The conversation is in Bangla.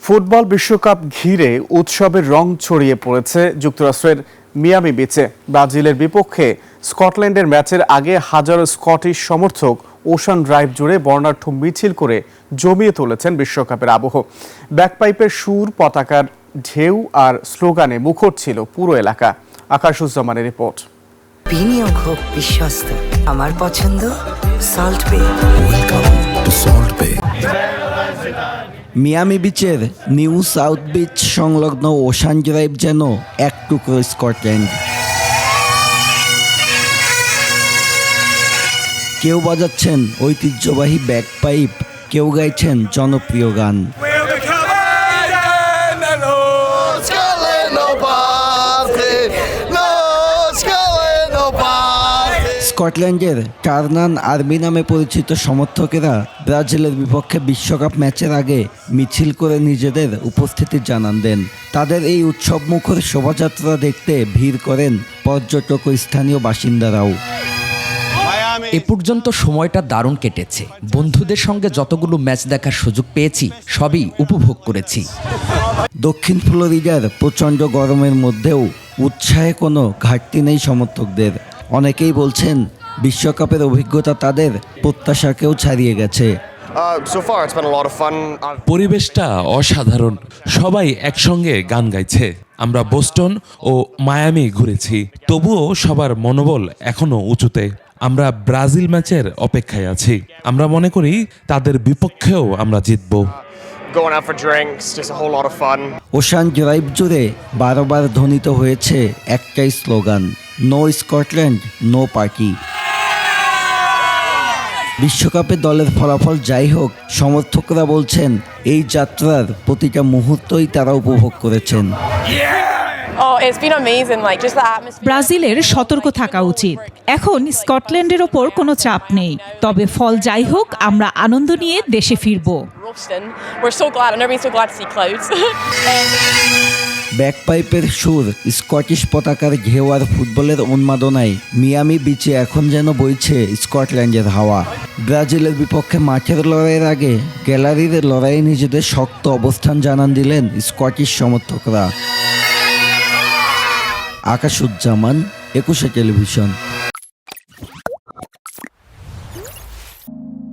ফুটবল বিশ্বকাপ ঘিরে উৎসবের রং ছড়িয়ে পড়েছে যুক্তরাষ্ট্রের মিয়ামি বিচে। ব্রাজিলের বিপক্ষে স্কটল্যান্ডের ম্যাচের আগে হাজারো স্কটিশ সমর্থক ওশান ড্রাইভ জুড়ে বর্ণাঢ্য মিছিল করে জমিয়ে তুলেছেন বিশ্বকাপের আবহ। ব্যাকপাইপের সুর, পতাকার ঢেউ আর স্লোগানে মুখর ছিল পুরো এলাকা। আকাশুজ্জামানের রিপোর্ট। বিনিয়োগ হোক বিশ্বস্ত, আমার পছন্দ সল্ট বে। মিয়ামি বিচের নিউ সাউথ বিচ সংলগ্ন ওশান ড্রাইভ যেন এক টুকরো স্কটল্যান্ড। কেউ বাজাচ্ছেন ঐতিহ্যবাহী ব্যাকপাইপ, কেউ গাইছেন জনপ্রিয় গান। স্কটল্যান্ডের টার্নান আর্মি নামে পরিচিত সমর্থকেরা ব্রাজিলের বিপক্ষে বিশ্বকাপ ম্যাচের আগে মিছিল করে নিজেদের উপস্থিতি জানান দেন। তাদের এই উৎসবমুখর শোভাযাত্রা দেখতে ভিড় করেন পর্যটক ও স্থানীয় বাসিন্দারাও। এ পর্যন্ত সময়টা দারুণ কেটেছে। বন্ধুদের সঙ্গে যতগুলো ম্যাচ দেখার সুযোগ পেয়েছি সবই উপভোগ করেছি। দক্ষিণ ফ্লোরিডার প্রচণ্ড গরমের মধ্যেও উৎসাহে কোনো ঘাটতি নেই সমর্থকদের। অনেকেই বলছেন বিশ্বকাপের অভিজ্ঞতা তাদের প্রত্যাশাকেও ছাড়িয়ে গেছে। পরিবেশটা অসাধারণ, সবাই একসঙ্গে গান গাইছে। আমরা বোস্টন ও মায়ামি ঘুরেছি, তবুও সবার মনোবল এখনো উঁচুতে। আমরা ব্রাজিল ম্যাচের অপেক্ষায় আছি। আমরা মনে করি তাদের বিপক্ষেও আমরা জিতব। ওশান ড্রাইভ জুড়ে বারবার ধ্বনিত হয়েছে একটাই slogan, no Scotland no party. বিশ্বকাপে দলের ফলাফল যাই হোক, সমর্থকরা বলছেন এই যাত্রার প্রতিটা মুহূর্তই তারা উপভোগ করেছেন। ব্রাজিলের সতর্ক থাকা উচিত। এখন স্কটল্যান্ডের ওপর কোনো চাপ নেই, তবে ফল যাই হোক আমরা আনন্দ নিয়ে দেশে ফিরব। ব্যাকপাইপের সুর, স্কটিশ পতাকার ঘেউ আর ফুটবলের উন্মাদনায় মিয়ামি বিচে এখন যেন বইছে স্কটল্যান্ডের হাওয়া। ব্রাজিলের বিপক্ষে মাঠের লড়াইয়ের আগে গ্যালারির লড়াইয়ে নিজেদের শক্ত অবস্থান জানান দিলেন স্কটিশ সমর্থকরা। আকাশুজ্জামান, 21 টেলিভিশন।